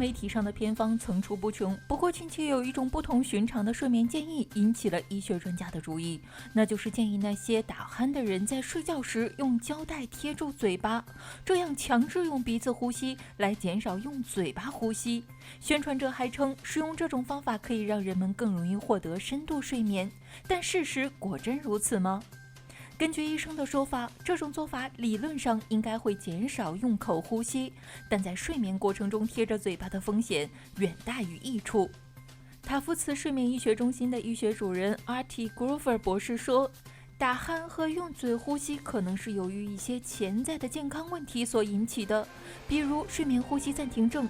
媒体上的偏方层出不穷，不过近期有一种不同寻常的睡眠建议引起了医学专家的注意，那就是建议那些打鼾的人在睡觉时用胶带贴住嘴巴，这样强制用鼻子呼吸来减少用嘴巴呼吸。宣传者还称，使用这种方法可以让人们更容易获得深度睡眠，但事实果真如此吗？根据医生的说法，这种做法理论上应该会减少用口呼吸，但在睡眠过程中贴着嘴巴的风险远大于益处。塔夫茨睡眠医学中心的医学主任 Artie Grover 博士说，打鼾和用嘴呼吸可能是由于一些潜在的健康问题所引起的，比如睡眠呼吸暂停症。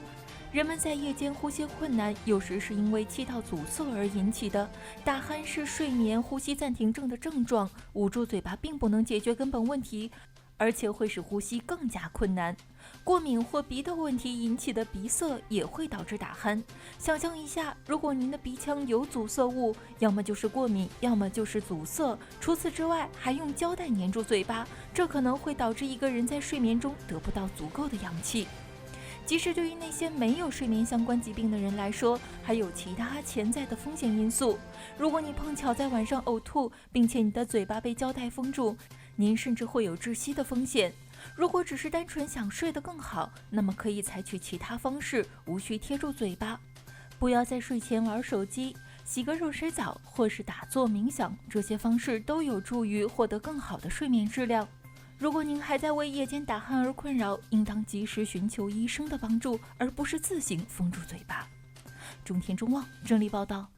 人们在夜间呼吸困难，有时是因为气道阻塞而引起的。打鼾是睡眠呼吸暂停症的症状，捂住嘴巴并不能解决根本问题，而且会使呼吸更加困难。过敏或鼻窦问题引起的鼻塞也会导致打鼾。想象一下，如果您的鼻腔有阻塞物，要么就是过敏，要么就是阻塞，除此之外还用胶带粘住嘴巴，这可能会导致一个人在睡眠中得不到足够的氧气。即使对于那些没有睡眠相关疾病的人来说，还有其他潜在的风险因素。如果你碰巧在晚上呕吐，并且你的嘴巴被胶带封住，您甚至会有窒息的风险。如果只是单纯想睡得更好，那么可以采取其他方式，无需贴住嘴巴。不要在睡前玩手机，洗个热水澡或是打坐冥想，这些方式都有助于获得更好的睡眠质量。如果您还在为夜间打鼾而困扰，应当及时寻求医生的帮助，而不是自行封住嘴巴。中天中望整理报道。